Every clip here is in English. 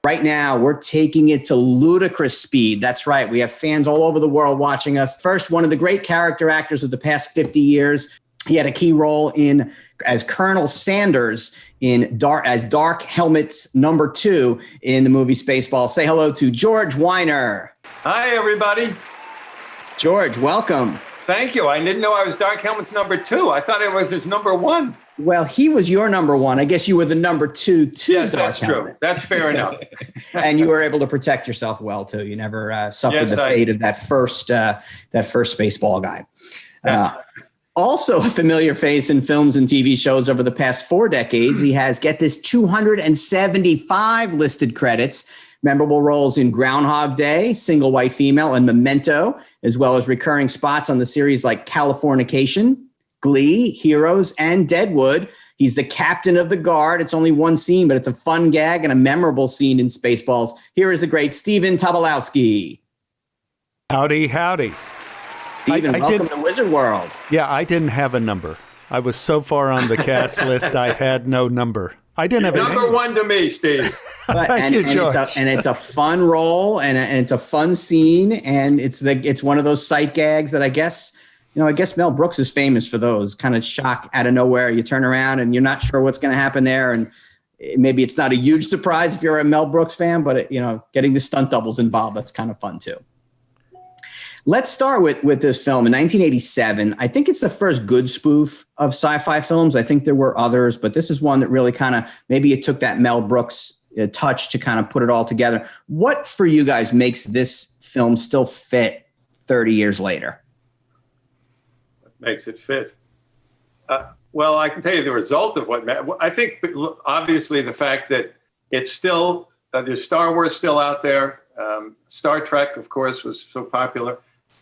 Right now, we're taking it to ludicrous speed. That's right. We have fans all over the world watching us. First, one of the great character actors of the past 50 years. He had a key role as Colonel Sanders in Dark Helmet's number 2 in the movie Spaceballs. Say hello to George Wyner. Hi, everybody. George, welcome. Thank you. I didn't know I was Dark Helmet's number 2. I thought it was his number 1. Well, he was your number 1. I guess you were the number 2 too. Yes, that's true. That's fair enough. And you were able to protect yourself well too. You never suffered the fate of that first Spaceball guy. Also a familiar face in films and TV shows over the past 4 decades. He has, get this, 275 listed credits. Memorable roles in Groundhog Day, Single White Female, and Memento, as well as recurring spots on the series like Californication, Glee, Heroes, and Deadwood. He's the captain of the guard. It's only one scene, but it's a fun gag and a memorable scene in Spaceballs. Here is the great Stephen Tobolowsky. Howdy, howdy. Stephen, welcome to Wizard World. Yeah, I didn't have a number. I was so far on the cast list, I had no number. I didn't have number 1 to me, Steve. Thank you, George. It's a fun role, and it's a fun scene, and it's one of those sight gags that I guess Mel Brooks is famous for those kind of shock out of nowhere. You turn around and you're not sure what's going to happen there, and maybe it's not a huge surprise if you're a Mel Brooks fan, but getting the stunt doubles involved, that's kind of fun too. Let's start with this film in 1987. I think it's the first good spoof of sci-fi films. I think there were others, but this is one that really kind of, maybe it took that Mel Brooks touch to kind of put it all together. What for you guys makes this film still fit 30 years later? What makes it fit? Well, I can tell you the result of I think obviously the fact that it's still, there's Star Wars still out there. Star Trek, of course, was so popular.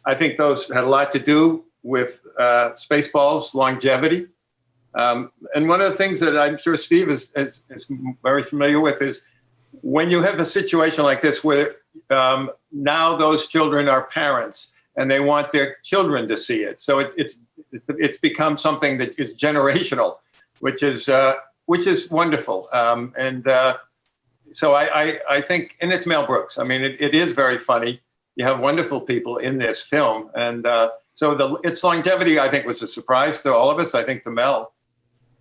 I think those had a lot to do with Spaceballs' longevity. And one of the things that I'm sure Steve is very familiar with is when you have a situation like this where now those children are parents and they want their children to see it. So it's become something that is generational, which is wonderful. So I think, and it's Mel Brooks. I mean, it is very funny. You have wonderful people in this film. And so its longevity, I think, was a surprise to all of us, I think to Mel.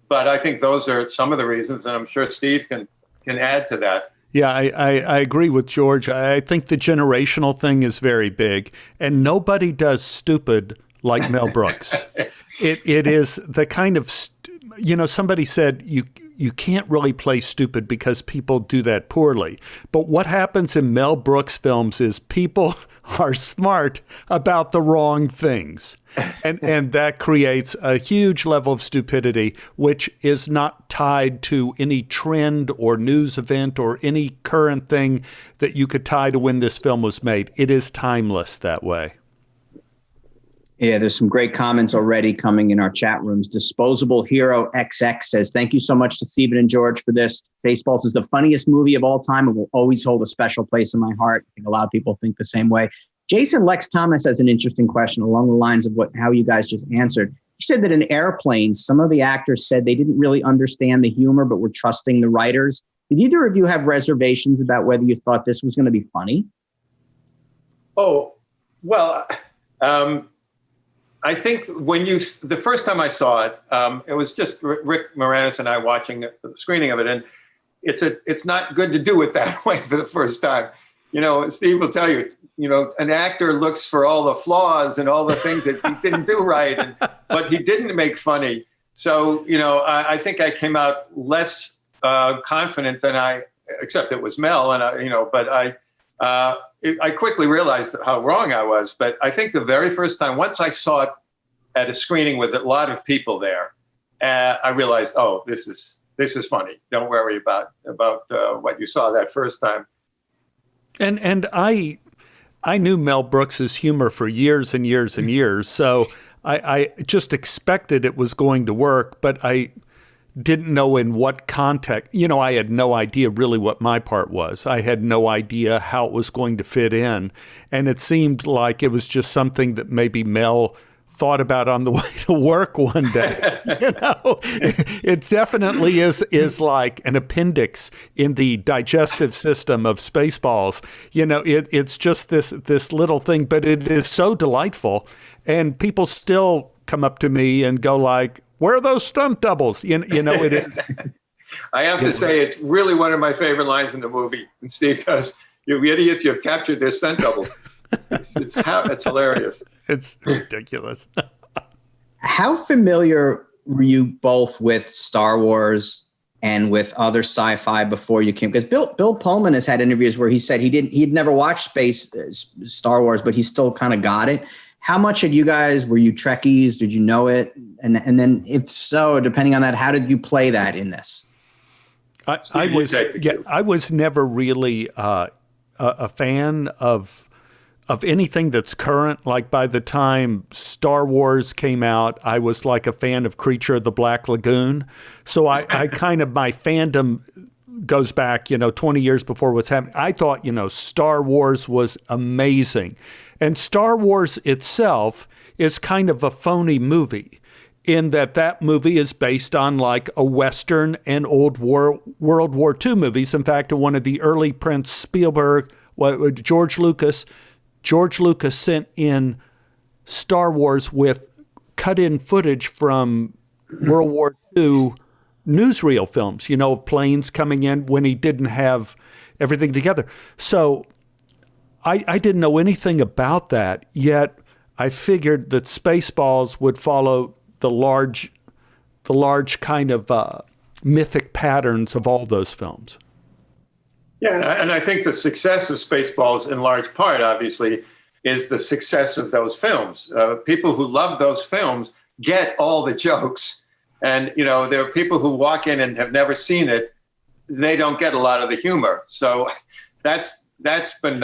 But I think those are some of the reasons, and I'm sure Steve can add to that. Yeah, I agree with George. I think the generational thing is very big, and nobody does stupid like Mel Brooks. It is the kind of, somebody said you can't really play stupid because people do that poorly. But what happens in Mel Brooks films is people are smart about the wrong things. And that creates a huge level of stupidity, which is not tied to any trend or news event or any current thing that you could tie to when this film was made. It is timeless that way. Yeah, there's some great comments already coming in our chat rooms. Disposable Hero XX says, thank you so much to Stephen and George for this. Spaceballs is the funniest movie of all time and will always hold a special place in my heart. I think a lot of people think the same way. Jason Lex Thomas has an interesting question along the lines of how you guys just answered. He said that in Airplanes, some of the actors said they didn't really understand the humor, but were trusting the writers. Did either of you have reservations about whether you thought this was going to be funny? Oh, well, I think the first time I saw it, it was just Rick Moranis and I watching the screening of it. And it's not good to do it that way for the first time. Steve will tell you, an actor looks for all the flaws and all the things that he didn't do right, but he didn't make funny. So, I think I came out less confident than except it was Mel, and but I quickly realized how wrong I was. But I think the very first time, once I saw it at a screening with a lot of people there, I realized, oh, this is funny. Don't worry about what you saw that first time. And I knew Mel Brooks's humor for years and years and years, so I just expected it was going to work, but I didn't know in what context. I had no idea really what my part was. I had no idea how it was going to fit in, and it seemed like it was just something that maybe Mel thought about on the way to work one day. It definitely is like an appendix in the digestive system of Spaceballs. It's just this little thing, but it is so delightful. And people still come up to me and go like, "Where are those stunt doubles?" It is. I have to say, it's really one of my favorite lines in the movie. And Steve does, "You idiots, you've captured their stunt double." It's hilarious. It's ridiculous. How familiar were you both with Star Wars and with other sci-fi before you came? Because Bill Pullman has had interviews where he said he'd never watched Star Wars, but he still kind of got it. How much were you Trekkies? Did you know it? And then if so, depending on that, how did you play that in this? I was never really a fan of anything that's current. Like by the time Star Wars came out, I was like a fan of Creature of the Black Lagoon. So I kind of, my fandom goes back, 20 years before what's happening. I thought, Star Wars was amazing. And Star Wars itself is kind of a phony movie in that movie is based on like a Western and World War II movies. In fact, one of the early Prince Spielberg, George Lucas sent in Star Wars with cut-in footage from World War II newsreel films, planes coming in when he didn't have everything together. So I didn't know anything about that, yet I figured that Spaceballs would follow the large kind of mythic patterns of all those films. Yeah, and I think the success of Spaceballs, in large part, obviously, is the success of those films. People who love those films get all the jokes. And, there are people who walk in and have never seen it. They don't get a lot of the humor. So that's been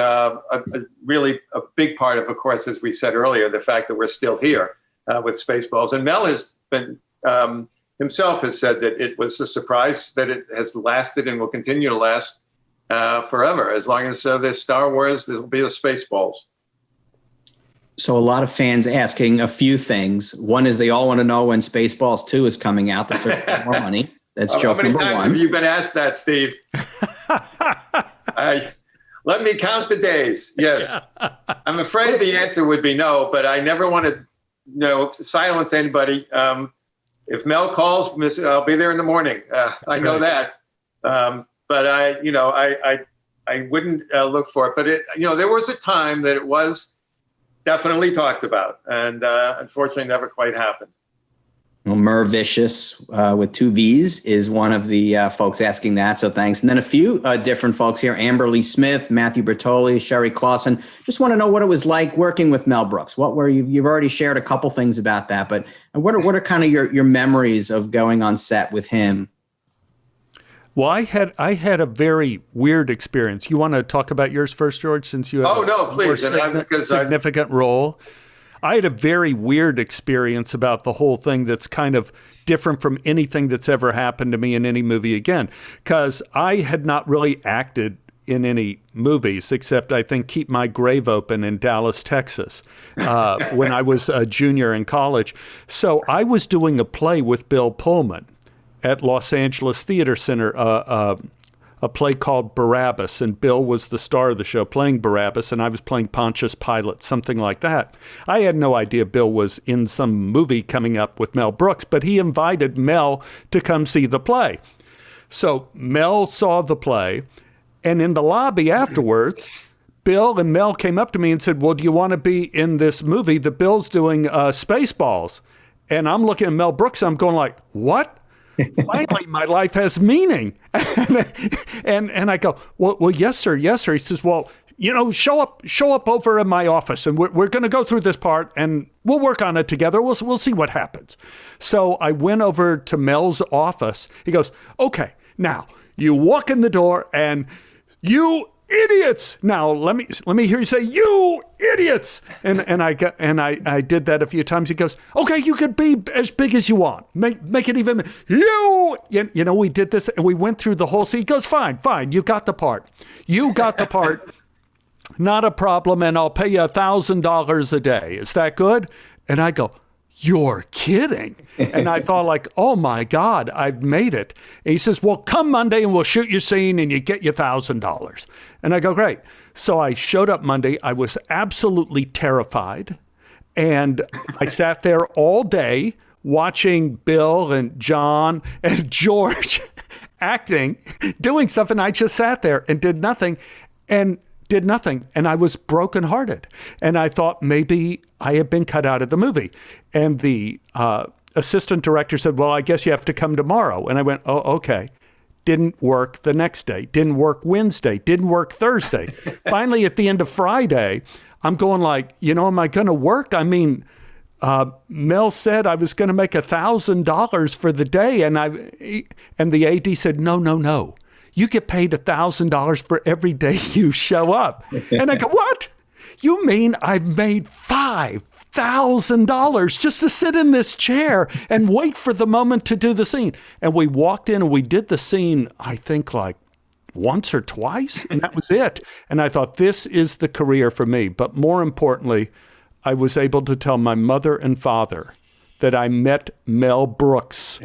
really a big part of course, as we said earlier, the fact that we're still here with Spaceballs. And Mel has been himself has said that it was a surprise that it has lasted and will continue to last forever. As long as there's Star Wars, there'll be a Spaceballs. So a lot of fans asking a few things. One is they all want to know when Spaceballs 2 is coming out. They're searching for more money. That's joke number one. How many times have you been asked that, Steve? Let me count the days. Yes. I'm afraid the answer would be no, but I never want to silence anybody. If Mel calls, I'll be there in the morning. I know that. But I wouldn't look for it. But there was a time that it was definitely talked about, and unfortunately never quite happened. Well, Mer Vicious with 2 V's is one of the folks asking that, so thanks. And then a few different folks here: Amberly Smith, Matthew Bertoli, Sherry Clausen. Just want to know what it was like working with Mel Brooks. What were you've already shared a couple things about that, but what are kind of your memories of going on set with him? Well, I had a very weird experience. You want to talk about yours first, George, since you have a significant role? I had a very weird experience about the whole thing that's kind of different from anything that's ever happened to me in any movie again, because I had not really acted in any movies except, I think, Keep My Grave Open in Dallas, Texas, when I was a junior in college. So I was doing a play with Bill Pullman at Los Angeles Theater Center, a play called Barabbas, and Bill was the star of the show playing Barabbas, and I was playing Pontius Pilate, something like that. I had no idea Bill was in some movie coming up with Mel Brooks, but he invited Mel to come see the play. So Mel saw the play, and in the lobby afterwards, Bill and Mel came up to me and said, "Well, do you want to be in this movie that Bill's doing, Spaceballs?" And I'm looking at Mel Brooks, and I'm going like, "What?" Finally, my life has meaning. and I go, well, yes, sir. Yes, sir. He says, well, show up over in my office, and we're going to go through this part, and we'll work on it together. We'll see what happens. So I went over to Mel's office. He goes, okay, now you walk in the door, and you idiots. Now let me hear you say, you idiots. And I did that a few times. He goes, okay, you could be as big as you want. Make it even, we did this, and we went through the whole scene. He goes, fine. You got the part. Not a problem. And I'll pay you $1,000 a day. Is that good? And I go, you're kidding. And I thought like, oh my God, I've made it. And he says, well, come Monday and we'll shoot your scene and you get your $1,000. And I go, great. So I showed up Monday. I was absolutely terrified. And I sat there all day watching Bill and John and George acting, doing stuff. And I just sat there and did nothing. And I was brokenhearted. And I thought maybe I had been cut out of the movie. And the assistant director said, well, I guess you have to come tomorrow. And I went, oh, okay. Didn't work the next day. Didn't work Wednesday. Didn't work Thursday. Finally, at the end of Friday, I'm going like, am I going to work? I mean, Mel said I was going to make $1,000 for the day. And the AD said, no. You get paid $1,000 for every day you show up. And I go, what? You mean I've made $5,000 just to sit in this chair and wait for the moment to do the scene? And we walked in and we did the scene, I think like once or twice, and that was it. And I thought, this is the career for me. But more importantly, I was able to tell my mother and father that I met Mel Brooks,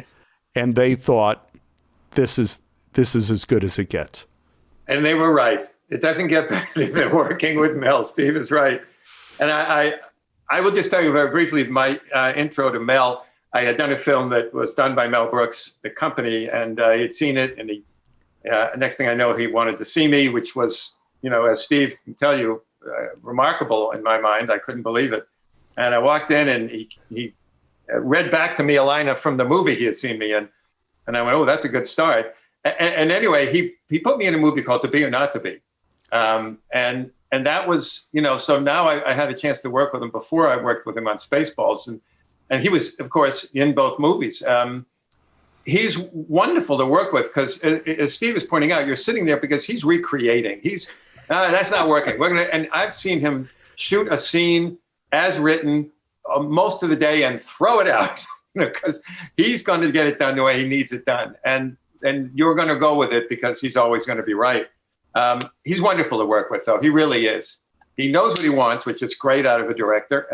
and they thought, this is as good as it gets. And they were right. It doesn't get better than working with Mel. Steve is right. And I will just tell you very briefly my intro to Mel. I had done a film that was done by Mel Brooks, The Company, and he had seen it. And he, next thing I know, he wanted to see me, which was, as Steve can tell you, remarkable in my mind. I couldn't believe it. And I walked in and he read back to me a line from the movie he had seen me in. And I went, oh, that's a good start. And anyway, he put me in a movie called To Be or Not to Be. And that was, so now I had a chance to work with him before I worked with him on Spaceballs. And he was, of course, in both movies. He's wonderful to work with because, as Steve is pointing out, you're sitting there because he's recreating. That's not working. And I've seen him shoot a scene as written most of the day and throw it out because he's going to get it done the way he needs it done. And you're going to go with it because he's always going to be right. He's wonderful to work with, though. He really is. He knows what he wants, which is great out of a director.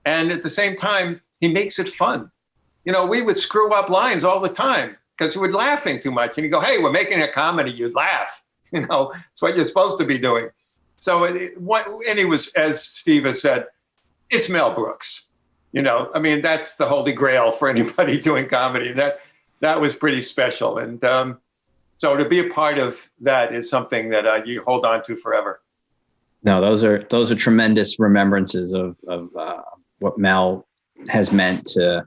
And at the same time, he makes it fun. We would screw up lines all the time because we were laughing too much. And you go, hey, we're making a comedy. You laugh. It's what you're supposed to be doing. So, and he was, as Steve has said, it's Mel Brooks. That's the holy grail for anybody doing comedy. That was pretty special. And so to be a part of that is something that you hold on to forever. No, those are tremendous remembrances of what Mel has meant to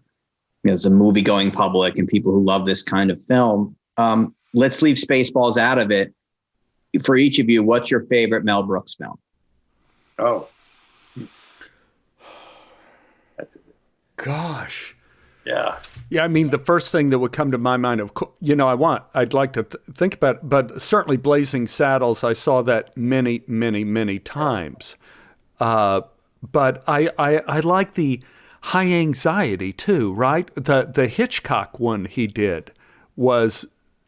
the movie going public and people who love this kind of film. Let's leave Spaceballs out of it. For each of you, what's your favorite Mel Brooks film? Oh, that's it. Gosh. Yeah. Yeah. I mean, the first thing that would come to my mind, of course, I'd like to think about it, but certainly Blazing Saddles, I saw that many, many, many times. But I like the High Anxiety too, right? The Hitchcock one he did was,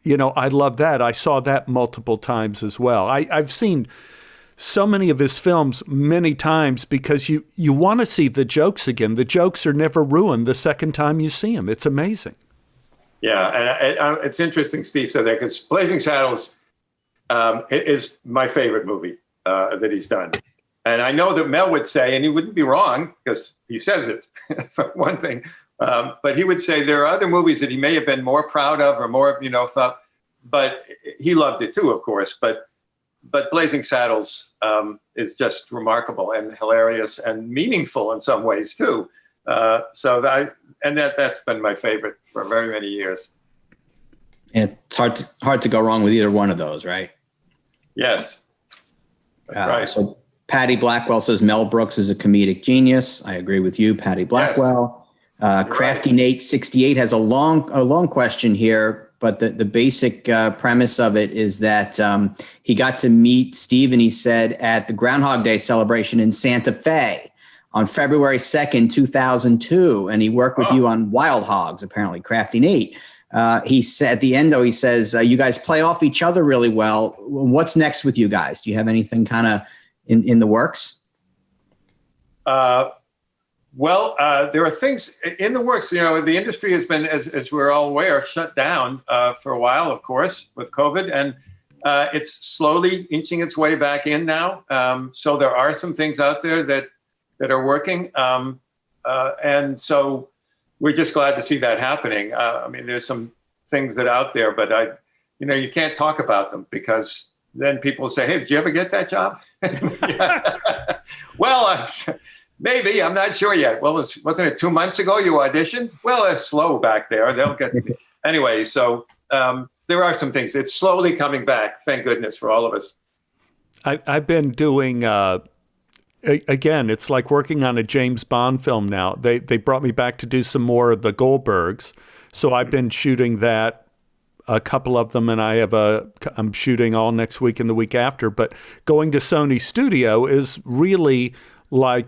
I love that. I saw that multiple times as well. I've seen so many of his films many times because you want to see the jokes again. The jokes are never ruined the second time you see them. It's amazing. Yeah, and it's interesting Steve said that because Blazing Saddles is my favorite movie that he's done. And I know that Mel would say, and he wouldn't be wrong because he says it for one thing, but he would say there are other movies that he may have been more proud of or more, thought, but he loved it too, of course. But Blazing Saddles is just remarkable and hilarious and meaningful in some ways too. That's been my favorite for very many years. And it's hard to go wrong with either one of those, right? Yes, that's right. So Patty Blackwell says Mel Brooks is a comedic genius. I agree with you, Patty Blackwell. Yes. Crafty right. Nate 68 has a long question here, but the basic premise of it is that he got to meet Steve, and he said at the Groundhog Day celebration in Santa Fe on February 2nd, 2002, and he worked with you on Wild Hogs, apparently, Crafty Nate. He said at the end, though, he says, you guys play off each other really well. What's next with you guys? Do you have anything kind of in the works? Well, there are things in the works. The industry has been, as we're all aware, shut down for a while, of course, with COVID, and it's slowly inching its way back in now. So there are some things out there that are working, and so we're just glad to see that happening. I mean, there's some things that are out there, but you can't talk about them because then people say, "Hey, did you ever get that job?" Well, maybe, I'm not sure yet. Well, wasn't it 2 months ago you auditioned? Well, it's slow back there. They'll get to me. Anyway, so there are some things. It's slowly coming back. Thank goodness for all of us. I've been doing, again, it's like working on a James Bond film now. They brought me back to do some more of the Goldbergs. So I've been shooting that, a couple of them, and I'm shooting all next week and the week after. But going to Sony Studio is really like,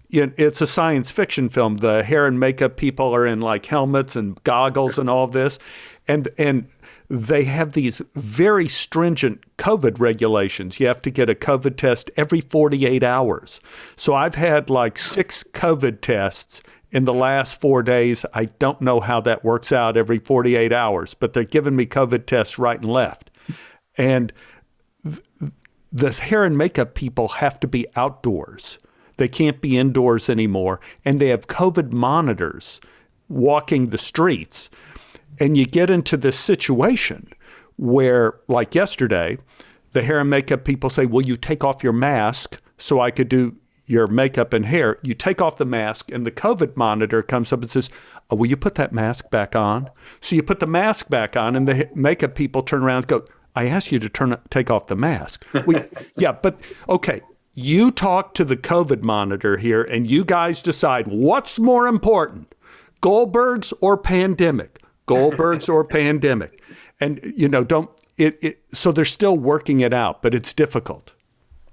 it's a science fiction film. The hair and makeup people are in like helmets and goggles and all of this. And they have these very stringent COVID regulations. You have to get a COVID test every 48 hours. So I've had like 6 COVID tests in the last 4 days. I don't know how that works out every 48 hours, but they're giving me COVID tests right and left. And the hair and makeup people have to be outdoors. They can't be indoors anymore. And they have COVID monitors walking the streets. And you get into this situation where, like yesterday, the hair and makeup people say, "Will you take off your mask so I could do your makeup and hair?" You take off the mask, and the COVID monitor comes up and says, "Oh, will you put that mask back on?" So you put the mask back on, and the makeup people turn around and go, "I asked you to take off the mask." Yeah, but okay. You talk to the COVID monitor here, and you guys decide what's more important, Goldbergs or pandemic, Goldbergs or pandemic. And, so they're still working it out, but it's difficult.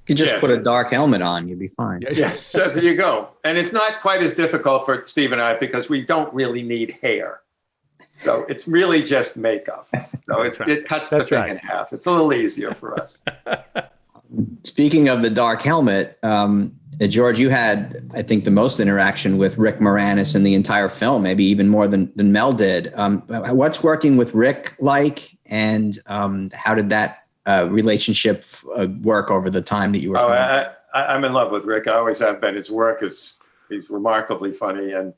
You just put a dark helmet on, you'll be fine. Yes, so there you go. And it's not quite as difficult for Steve and I because we don't really need hair. So it's really just makeup. So it cuts the thing in half. It's a little easier for us. Speaking of the dark helmet, George, you had, I think, the most interaction with Rick Moranis in the entire film, maybe even more than Mel did. What's working with Rick like, and how did that relationship work over the time that you were filming? I'm in love with Rick. I always have been. His work he's remarkably funny, and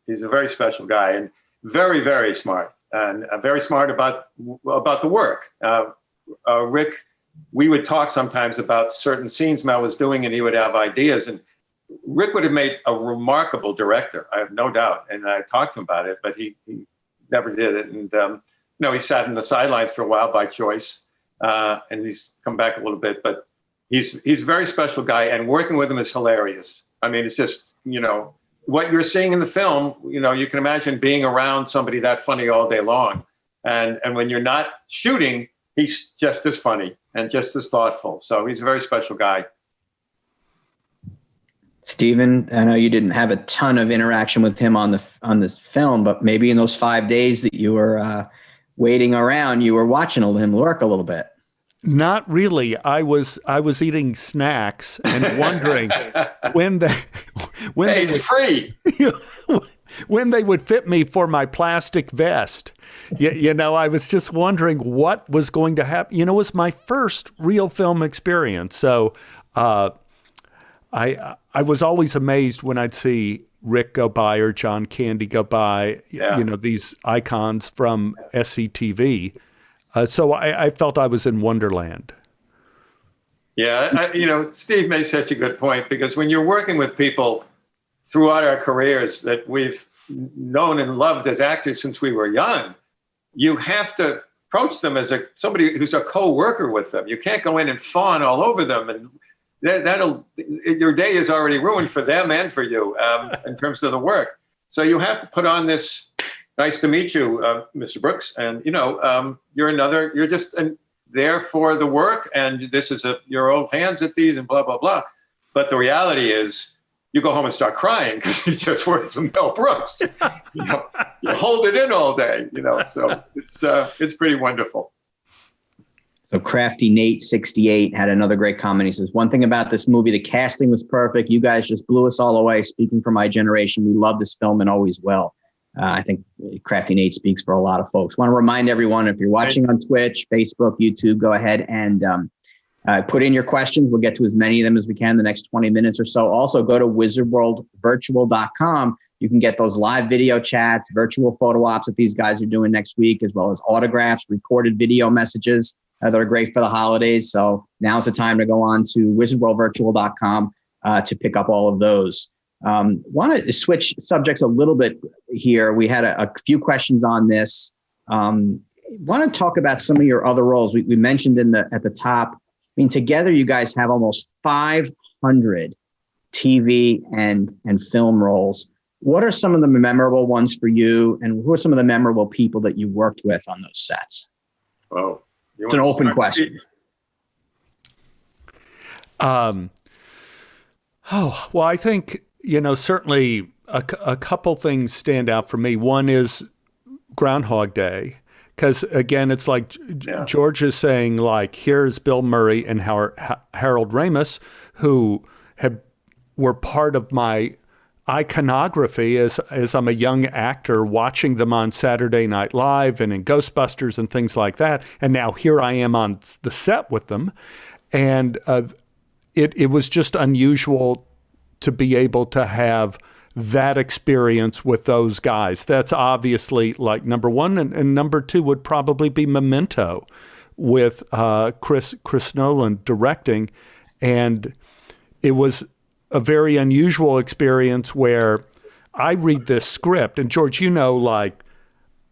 he's a very special guy and very, very smart, and very smart about the work. Rick, we would talk sometimes about certain scenes Mel was doing, and he would have ideas. And Rick would have made a remarkable director, I have no doubt. And I talked to him about it, but he never did it. And he sat in the sidelines for a while by choice, and he's come back a little bit. But he's a very special guy, and working with him is hilarious. I mean, it's just what you're seeing in the film. You can imagine being around somebody that funny all day long, and when you're not shooting, he's just as funny and just as thoughtful. So he's a very special guy. Stephen, I know you didn't have a ton of interaction with him on this film, but maybe in those 5 days that you were waiting around, you were watching him work a little bit. Not really. I was eating snacks and wondering when it's free. When they would fit me for my plastic vest. I was just wondering what was going to happen. It was my first real film experience. So I was always amazed when I'd see Rick go by or John Candy go by, these icons from SCTV. So I felt I was in Wonderland. Yeah, Steve made such a good point, because when you're working with people throughout our careers that we've known and loved as actors since we were young, you have to approach them as somebody who's a co-worker with them. You can't go in and fawn all over them, and your day is already ruined for them and for you in terms of the work. So you have to put on this, "Nice to meet you, Mr. Brooks," and you're just there for the work, and this is your old hands at these, and blah blah blah. But the reality is, you go home and start crying because you just worked with Mel Brooks. You hold it in all day, so it's pretty wonderful. So Crafty Nate 68 had another great comment. He says, one thing about this movie, the casting was perfect. You guys just blew us all away. Speaking for my generation, we love this film and always will. I think Crafty Nate speaks for a lot of folks. Want to remind everyone, if you're watching on Twitch, Facebook, YouTube, go ahead and put in your questions. We'll get to as many of them as we can in the next 20 minutes or so. Also, go to wizardworldvirtual.com. You can get those live video chats, virtual photo ops that these guys are doing next week, as well as autographs, recorded video messages that are great for the holidays. So now's the time to go on to wizardworldvirtual.com to pick up all of those. Want to switch subjects a little bit here. We had a few questions on this. Want to talk about some of your other roles. We mentioned at the top. I mean, together you guys have almost 500 TV and film roles. What are some of the memorable ones for you, and who are some of the memorable people that you worked with on those sets? Oh, it's an open question. Well, I think, certainly a couple things stand out for me. One is Groundhog Day, because again, it's like George is saying, like, here's Bill Murray and Harold Ramis, who were part of my iconography as I'm a young actor watching them on Saturday Night Live and in Ghostbusters and things like that. And now here I am on the set with them. And it was just unusual to be able to have that experience with those guys. That's obviously like number one. And number two would probably be Memento with Chris Nolan directing. And it was a very unusual experience where I read this script, and George, like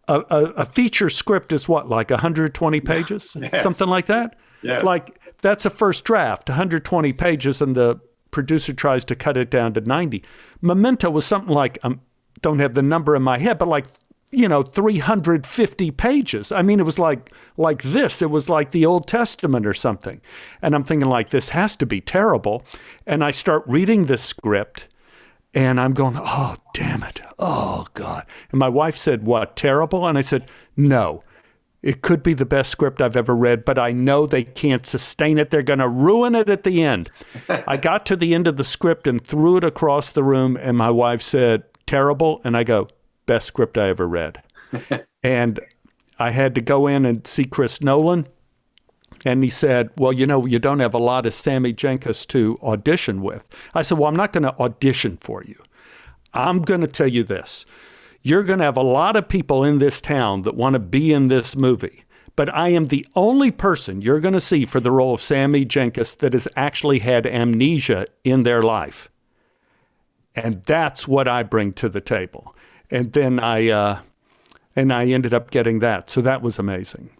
a feature script is what, like 120 pages, Yes. Something like that? Yes. Like that's a first draft, 120 pages, and the producer tries to cut it down to 90. Memento was something like, don't have the number in my head, but like, 350 pages. I mean, it was like this. It was like the Old Testament or something. And I'm thinking, like, this has to be terrible. And I start reading this script, and I'm going, oh, damn it. Oh, God. And my wife said, what, terrible? And I said, no. It could be the best script I've ever read, but I know they can't sustain it. They're going to ruin it at the end. I got to the end of the script and threw it across the room, and my wife said, terrible. And I go, best script I ever read. And I had to go in and see Chris Nolan. And he said, well, you don't have a lot of Sammy Jenkins to audition with. I said, well, I'm not going to audition for you. I'm going to tell you this. You're going to have a lot of people in this town that want to be in this movie. But I am the only person you're going to see for the role of Sammy Jenkins that has actually had amnesia in their life. And that's what I bring to the table. And then I ended up getting that. So that was amazing.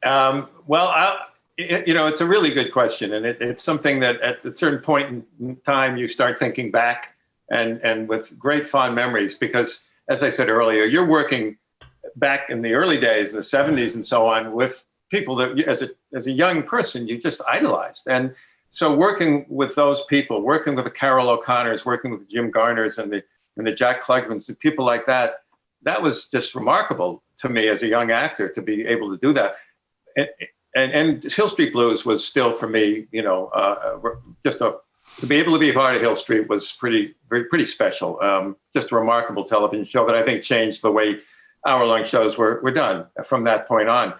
It's a really good question. And it's something that at a certain point in time, you start thinking back and with great fond memories, because as I said earlier, you're working back in the early days, in the 70s and so on, with people that as a young person, you just idolized. And so working with those people, working with the Carol O'Connors, working with the Jim Garners and the Jack Klugmans and people like that, that was just remarkable to me as a young actor to be able to do that. And Hill Street Blues was still for me, to be able to be a part of Hill Street was pretty special. Just a remarkable television show that I think changed the way hour-long shows were done from that point on.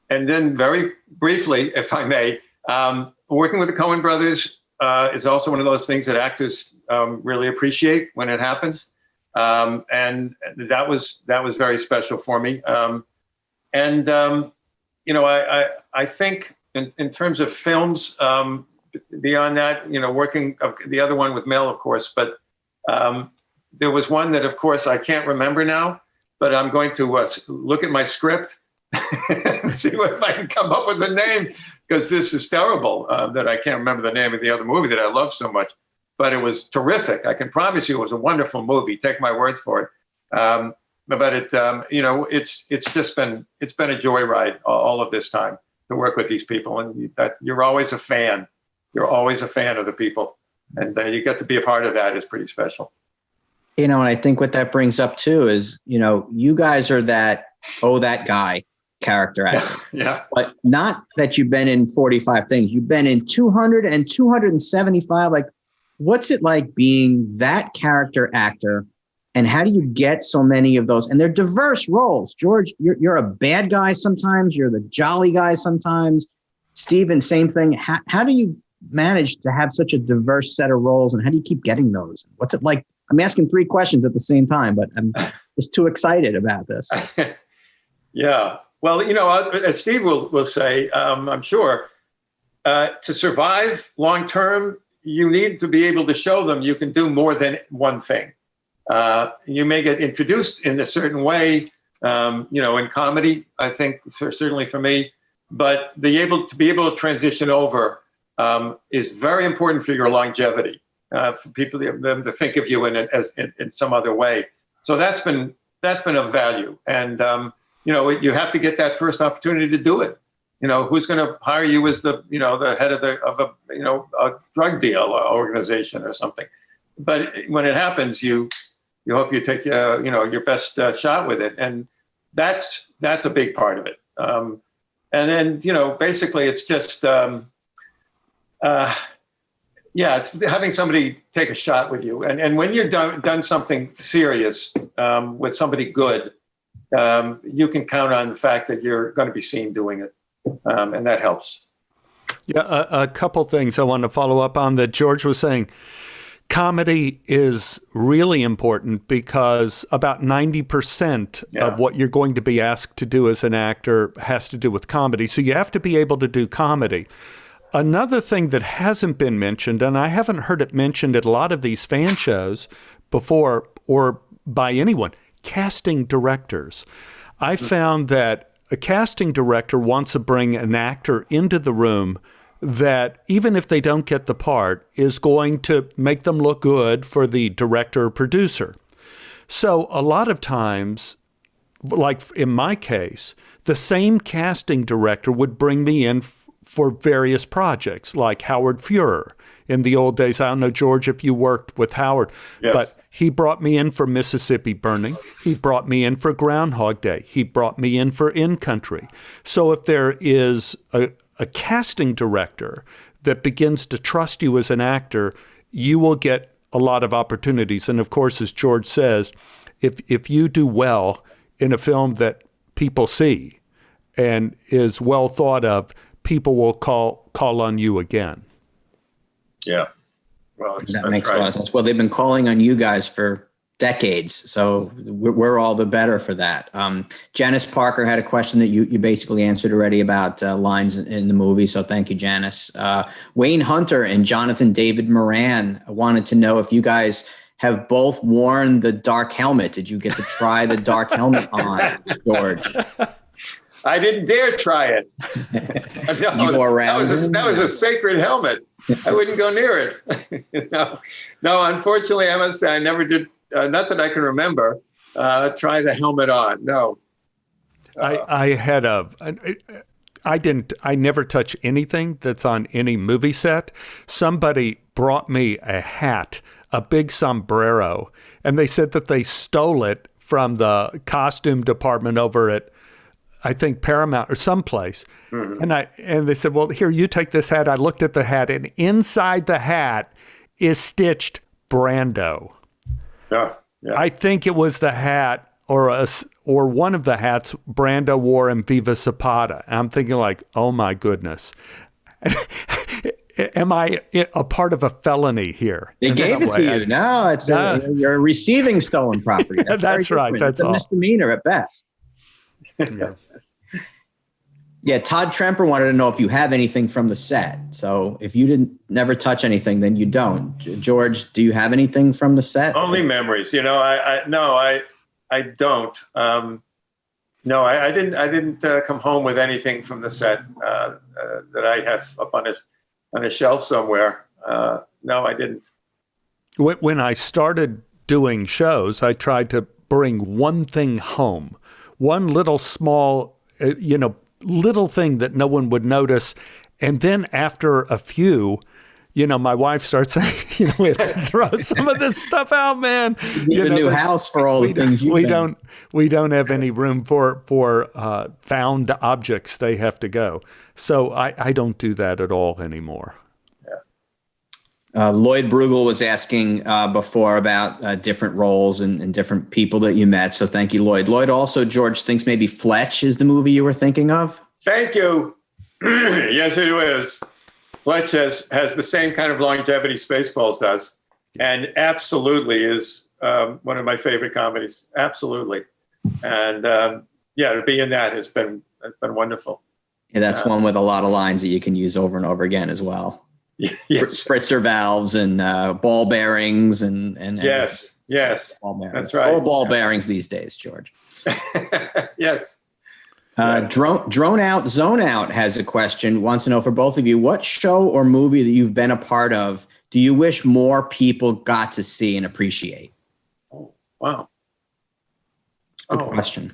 And then very briefly, if I may, working with the Coen Brothers is also one of those things that actors really appreciate when it happens. And that was very special for me. I think in terms of films, beyond that, working the other one with Mel, of course, but there was one that, of course, I can't remember now, but I'm going to look at my script and see if I can come up with the name, because this is terrible that I can't remember the name of the other movie that I love so much. But it was terrific. I can promise you it was a wonderful movie. Take my words for it. But it's just been a joyride all of this time to work with these people. And you're always a fan. You're always a fan of the people. And you get to be a part of that is pretty special. And I think what that brings up too is, you guys are that guy character actor. Yeah. But not that you've been in 45 things. You've been in 200 and 275. Like, what's it like being that character actor? And how do you get so many of those? And they're diverse roles. George, you're a bad guy sometimes. You're the jolly guy sometimes. Steven, same thing. How do you manage to have such a diverse set of roles? And how do you keep getting those? What's it like? I'm asking 3 questions at the same time, but I'm just too excited about this. Yeah. Well, as Steve will say, I'm sure, to survive long term, you need to be able to show them you can do more than one thing. You may get introduced in a certain way, in comedy, I think, certainly for me, but to be able to transition over is very important for your longevity, for people them to think of you in some other way. So that's been of value. And, you have to get that first opportunity to do it. Who's going to hire you as the head of a drug deal organization or something. But when it happens, you hope you take your best shot with it, and that's a big part of it. And then basically it's just it's having somebody take a shot with you, and when you've done something serious with somebody good, you can count on the fact that you're going to be seen doing it, and that helps. Yeah, a couple things I want to follow up on that George was saying. Comedy is really important because about 90% of what you're going to be asked to do as an actor has to do with comedy. So you have to be able to do comedy. Another thing that hasn't been mentioned, and I haven't heard it mentioned at a lot of these fan shows before or by anyone, casting directors. I found that a casting director wants to bring an actor into the room that even if they don't get the part is going to make them look good for the director or producer. So a lot of times, like in my case, the same casting director would bring me in for various projects, like Howard Fuhrer. In the old days, I don't know, George, if you worked with Howard, but he brought me in for Mississippi Burning. He brought me in for Groundhog Day. He brought me in for In Country. So if there is a casting director that begins to trust you as an actor, you will get a lot of opportunities. And of course, as George says, if you do well in a film that people see and is well thought of, people will call on you again. Yeah. Well, that makes a lot of sense. Well, they've been calling on you guys for decades, so we're all the better for that. Janice Parker had a question that you basically answered already about lines in the movie, so thank you, Janice. Wayne Hunter and Jonathan David Moran wanted to know if you guys have both worn the dark helmet. Did you get to try the dark helmet on, George? I didn't dare try it. You go around. That was a sacred helmet. I wouldn't go near it. No, unfortunately, I must say I never did. Not that I can remember. Try the helmet on. No. I never touch anything that's on any movie set. Somebody brought me a hat, a big sombrero, and they said that they stole it from the costume department over at, I think, Paramount or someplace. Mm-hmm. And they said, well, here, you take this hat. I looked at the hat, and inside the hat is stitched Brando. Yeah. I think it was the hat or one of the hats Brando wore in Viva Zapata. And I'm thinking like, oh my goodness. Am I a part of a felony here? They gave it to you. No, it's you're receiving stolen property. That's right. That's a misdemeanor at best. Yeah, Todd Tremper wanted to know if you have anything from the set. So if you never touch anything, then you don't. George, do you have anything from the set? Only memories. I don't. No, I didn't come home with anything from the set that I have up on a shelf somewhere. No, I didn't. When I started doing shows, I tried to bring one thing home, one little small, little thing that no one would notice. And then after a few, my wife starts saying, we have to throw some of this stuff out, man. You need a new house for all the things we don't have any room for found objects. They have to go. So I don't do that at all anymore. Lloyd Bruegel was asking before about different roles and different people that you met. So thank you, Lloyd. Lloyd also, George thinks maybe Fletch is the movie you were thinking of. Thank you. Yes, it is. Fletch has the same kind of longevity Spaceballs does, and absolutely is one of my favorite comedies. Absolutely. And to be in that has been wonderful. Yeah, that's one with a lot of lines that you can use over and over again as well. Yes. Spritzer valves and ball bearings and yes, ball bearings. That's right. All ball bearings these days, George. Yes. Drone Out Zone Out has a question. Wants to know for both of you, what show or movie that you've been a part of do you wish more people got to see and appreciate? Oh, wow. Good question.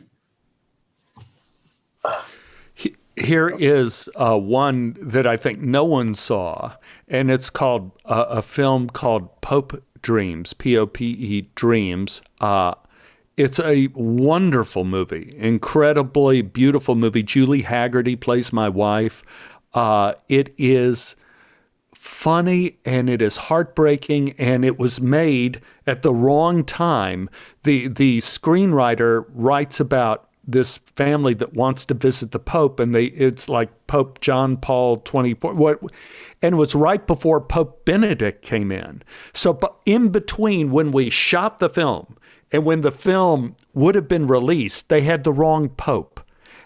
Here is one that I think no one saw, and it's called a film called Pope Dreams, Pope Dreams. It's a wonderful movie, incredibly beautiful movie. Julie Haggerty plays my wife. It is funny and it is heartbreaking, and it was made at the wrong time. The screenwriter writes about this family that wants to visit the Pope, and it's like Pope John Paul 24. And it was right before Pope Benedict came in. So in between when we shot the film and when the film would have been released, they had the wrong Pope.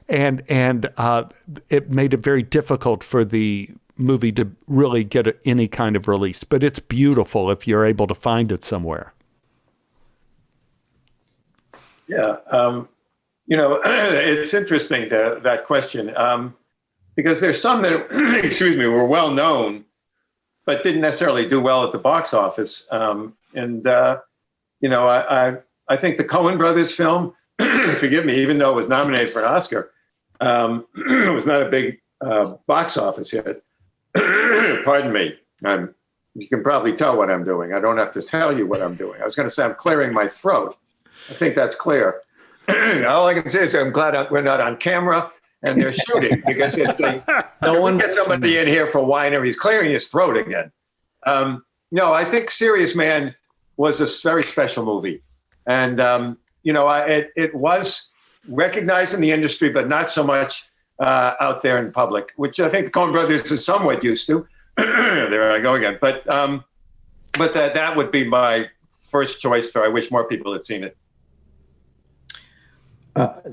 And it made it very difficult for the movie to really get any kind of release. But it's beautiful if you're able to find it somewhere. Yeah. It's interesting that question because there's some that, were well known, but didn't necessarily do well at the box office. I think the Coen Brothers film, forgive me, even though it was nominated for an Oscar, it was not a big box office hit. Pardon me. You can probably tell what I'm doing. I don't have to tell you what I'm doing. I was going to say I'm clearing my throat. I think that's clear. All I can say is I'm glad we're not on camera and they're shooting because it's no one get somebody in here for Wyner. He's clearing his throat again. No, I think Serious Man was a very special movie, and it was recognized in the industry, but not so much out there in public, which I think the Coen Brothers is somewhat used to. There I go again. But that would be my first choice for. I wish more people had seen it.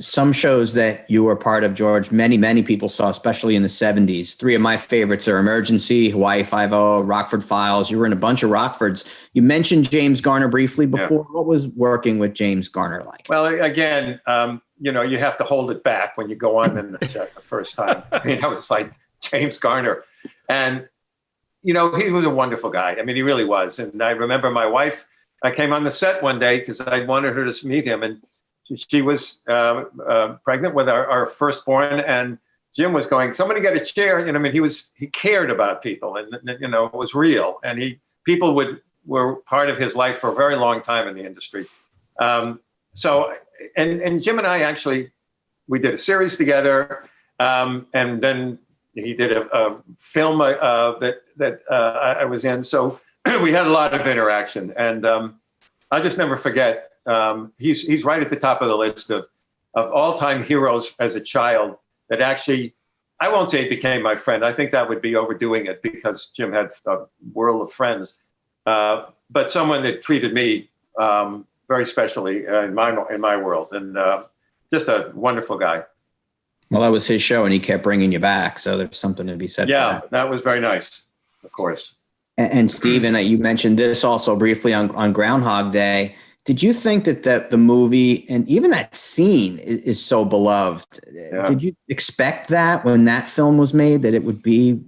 Some shows that you were part of, George, many people saw, especially in the 70s. Three of my favorites are Emergency, Hawaii Five-0, Rockford Files. You were in a bunch of Rockfords. You mentioned James Garner briefly before. Yeah. What was working with James Garner like? Well, again, you have to hold it back when you go on in the set the first time. I was like James Garner. And, he was a wonderful guy. I mean, he really was. And I remember my wife, I came on the set one day because I wanted her to meet him. And she was pregnant with our firstborn, and Jim was going, somebody get a chair. He cared about people, and it was real. And people were part of his life for a very long time in the industry. So Jim and I we did a series together, and then he did a film that I was in. So we had a lot of interaction, and I'll just never forget. He's right at the top of the list of all-time heroes as a child that actually, I won't say became my friend. I think that would be overdoing it because Jim had a world of friends. But someone that treated me very specially in my world, and just a wonderful guy. Well, that was his show, and he kept bringing you back. So there's something to be said for that. Yeah, that was very nice, of course. And Stephen, you mentioned this also briefly on Groundhog Day. Did you think that the movie and even that scene is so beloved? Yeah. Did you expect that when that film was made, that it would be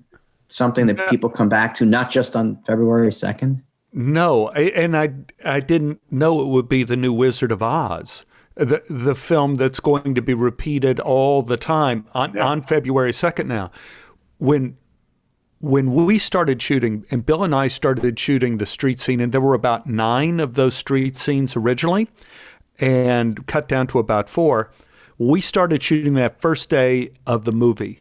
something that people come back to, not just on February 2nd? No, and I didn't know it would be the new Wizard of Oz, the film that's going to be repeated all the time on February 2nd now. When when we started shooting, and Bill and I started shooting the street scene, and there were about 9 of those street scenes originally, and cut down to about 4, we started shooting that first day of the movie.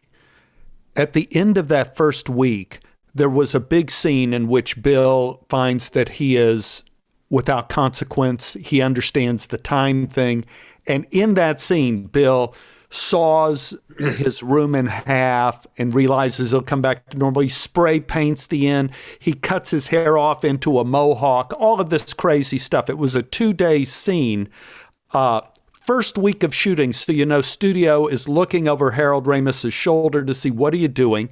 At the end of that first week, there was a big scene in which Bill finds that he is without consequence. He understands the time thing. And in that scene, Bill saws his room in half and realizes he'll come back to normal. He spray paints the end. He cuts his hair off into a mohawk, all of this crazy stuff. It was a 2-day scene. First week of shooting, so studio is looking over Harold Ramis's shoulder to see what are you doing.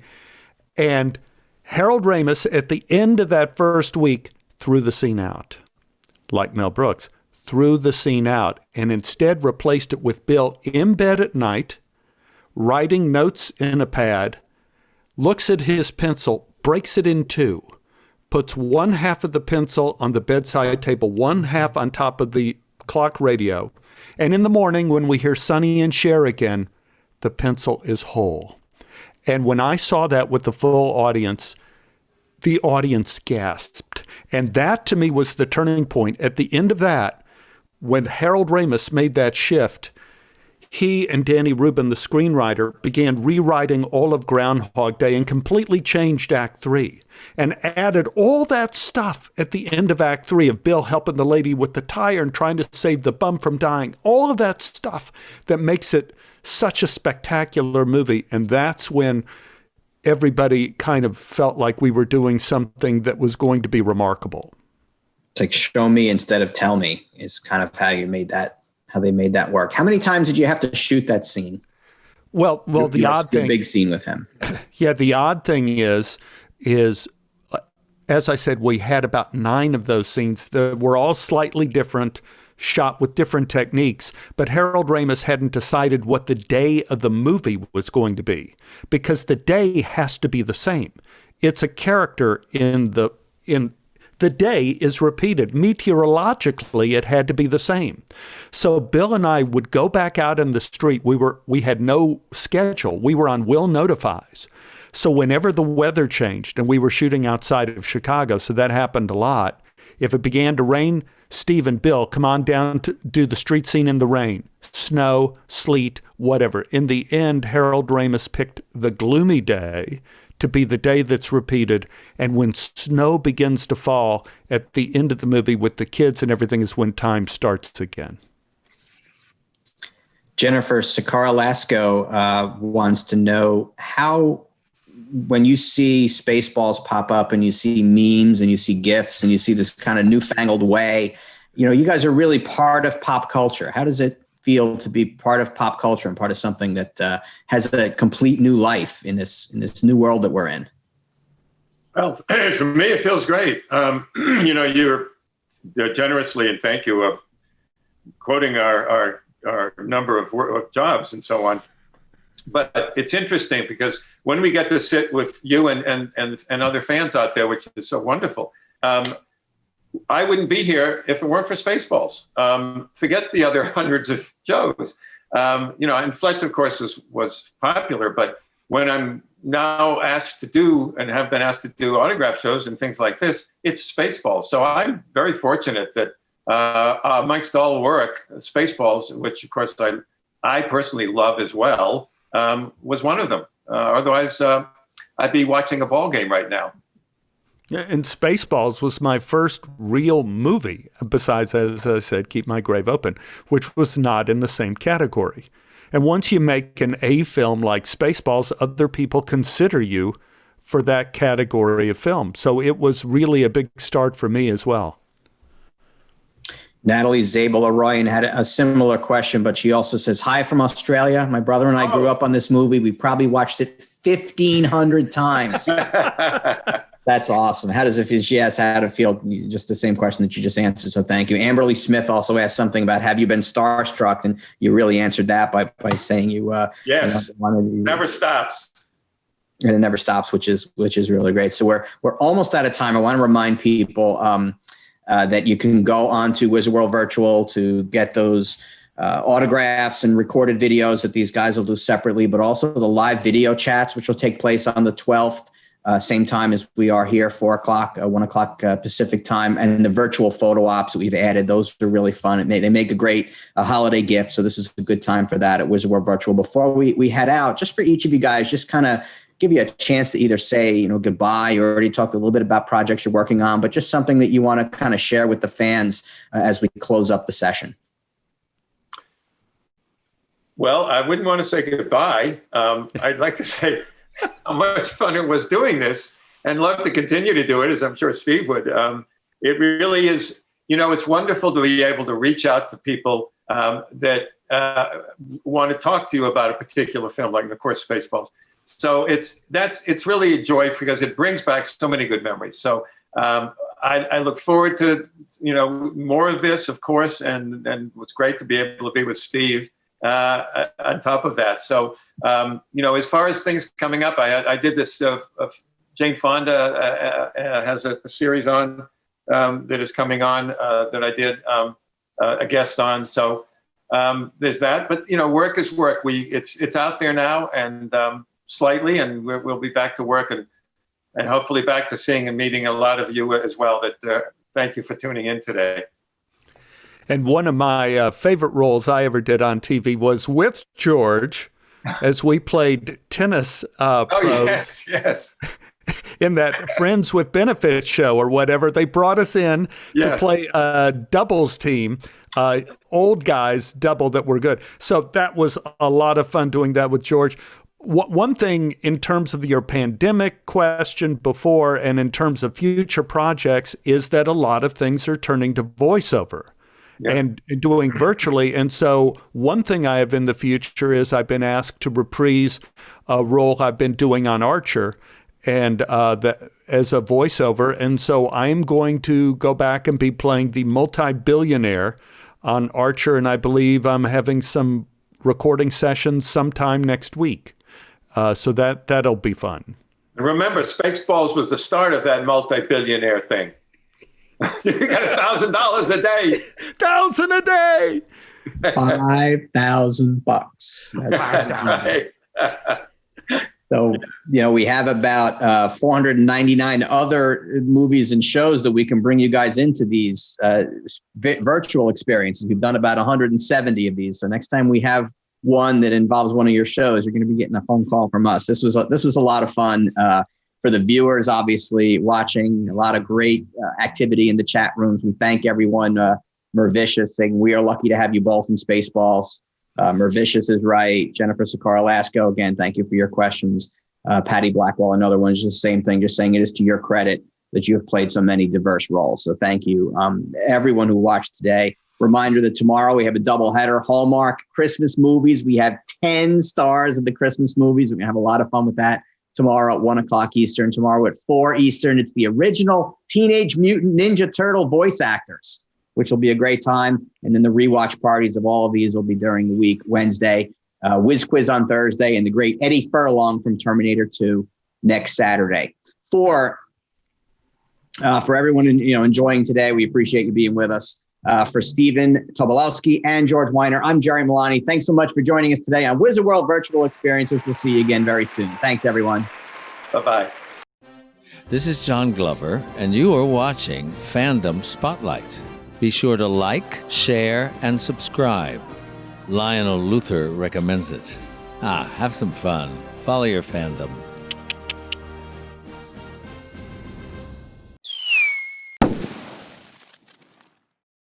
And Harold Ramis, at the end of that first week, threw the scene out. Like Mel Brooks, threw the scene out and instead replaced it with Bill in bed at night, writing notes in a pad, looks at his pencil, breaks it in 2, puts one half of the pencil on the bedside table, one half on top of the clock radio. And in the morning, when we hear Sonny and Cher again, the pencil is whole. And when I saw that with the full audience, the audience gasped. And that, to me, was the turning point. At the end of that, when Harold Ramis made that shift, he and Danny Rubin, the screenwriter, began rewriting all of Groundhog Day and completely changed Act 3 and added all that stuff at the end of Act 3 of Bill helping the lady with the tire and trying to save the bum from dying. All of that stuff that makes it such a spectacular movie. And that's when everybody kind of felt like we were doing something that was going to be remarkable. It's like show me instead of tell me is kind of how they made that work. How many times did you have to shoot that scene? Well, the odd thing, big scene with him. Yeah, the odd thing is, as I said, we had about 9 of those scenes that were all slightly different, shot with different techniques, but Harold Ramis hadn't decided what the day of the movie was going to be, because the day has to be the same. It's a character in the day is repeated. Meteorologically, it had to be the same. So Bill and I would go back out in the street. We had no schedule. We were on will notifies. So whenever the weather changed, and we were shooting outside of Chicago, so that happened a lot. If it began to rain, Steve and Bill, come on down to do the street scene in the rain. Snow, sleet, whatever. In the end, Harold Ramis picked the gloomy day to be the day that's repeated. And when snow begins to fall at the end of the movie with the kids and everything is when time starts again. Jennifer Sakara Lasco wants to know how, when you see Spaceballs pop up and you see memes and you see GIFs and you see this kind of newfangled way, you guys are really part of pop culture. How does it feel to be part of pop culture and part of something that has a complete new life in this new world that we're in? Well, for me, it feels great. You're generously, and thank you, quoting our number of jobs and so on. But it's interesting because when we get to sit with you and other fans out there, which is so wonderful, I wouldn't be here if it weren't for Spaceballs. Forget the other hundreds of shows. And Fletch, of course, was popular, but when I'm now asked to do and have been asked to do autograph shows and things like this, it's Spaceballs. So I'm very fortunate that Mike Stahl work, Spaceballs, which of course I personally love as well, was one of them. Otherwise, I'd be watching a ball game right now. Yeah, and Spaceballs was my first real movie, besides, as I said, Keep My Grave Open, which was not in the same category. And once you make an A film like Spaceballs, other people consider you for that category of film. So it was really a big start for me as well. Natalie Zabel-Arroyan had a similar question, but she also says, hi from Australia. My brother and I grew up on this movie. We probably watched it 1,500 times. That's awesome. How does it feel? She asked how to feel, just the same question that you just answered. So thank you. Amberly Smith also asked something about, have you been starstruck? And you really answered that by saying yes, never stops. And it never stops, which is really great. So we're almost out of time. I want to remind people that you can go on to Wizard World Virtual to get those autographs and recorded videos that these guys will do separately, but also the live video chats, which will take place on the 12th. same time as we are here, 4 o'clock, 1 o'clock Pacific time. And the virtual photo ops that we've added, those are really fun. They make a great holiday gift. So this is a good time for that at Wizard World Virtual. Before we head out, just for each of you guys, just kind of give you a chance to either say, goodbye. You already talked a little bit about projects you're working on, but just something that you want to kind of share with the fans as we close up the session. Well, I wouldn't want to say goodbye. I'd like to say how much fun it was doing this and love to continue to do it, as I'm sure Steve would. It really is, it's wonderful to be able to reach out to people that want to talk to you about a particular film, like, of course, Spaceballs. So it's really a joy because it brings back so many good memories. So I look forward to, more of this, of course, and it's great to be able to be with Steve on top of that. So, as far as things coming up, I did this, Jane Fonda has a series on that is coming on that I did a guest on. So there's that, but work is work. It's out there now and slightly, and we'll be back to work and hopefully back to seeing and meeting a lot of you as well. Thank you for tuning in today. And one of my favorite roles I ever did on TV was with George as we played tennis pros. Yes. In that Friends with Benefits show or whatever. They brought us in to play a doubles team, old guys double that were good. So that was a lot of fun doing that with George. One thing in terms of your pandemic question before and in terms of future projects is that a lot of things are turning to voiceover. Yeah. And doing virtually. And so one thing I have in the future is I've been asked to reprise a role I've been doing on Archer and as a voiceover. And so I'm going to go back and be playing the multi-billionaire on Archer. And I believe I'm having some recording sessions sometime next week. So that'll be fun. And remember, Spaceballs was the start of that multi-billionaire thing. You got $1,000 a day. $1,000 a day. $5,000. That's right. So, we have about 499 other movies and shows that we can bring you guys into these virtual experiences. We've done about 170 of these. So next time we have one that involves one of your shows, you're going to be getting a phone call from us. This was a lot of fun. For the viewers, obviously, watching, a lot of great activity in the chat rooms. We thank everyone. Mervicious saying, we are lucky to have you both in Spaceballs. Mervicious is right. Jennifer Socorro-Lasco, again, thank you for your questions. Patty Blackwell, another one, is the same thing, just saying it is to your credit that you have played so many diverse roles. So thank you. Everyone who watched today. Reminder that tomorrow we have a doubleheader, Hallmark Christmas movies. We have 10 stars of the Christmas movies. We're going to have a lot of fun with that. Tomorrow at 1 o'clock Eastern, tomorrow at 4 Eastern. It's the original Teenage Mutant Ninja Turtle voice actors, which will be a great time. And then the rewatch parties of all of these will be during the week, Wednesday, Whiz Quiz on Thursday, and the great Eddie Furlong from Terminator 2 next Saturday. For everyone enjoying today, we appreciate you being with us. For Stephen Tobolowski and George Wyner, I'm Jerry Milani. Thanks so much for joining us today on Wizard World Virtual Experiences. We'll see you again very soon. Thanks, everyone. Bye-bye. This is John Glover, and you are watching Fandom Spotlight. Be sure to like, share, and subscribe. Lionel Luther recommends it. Have some fun. Follow your fandom.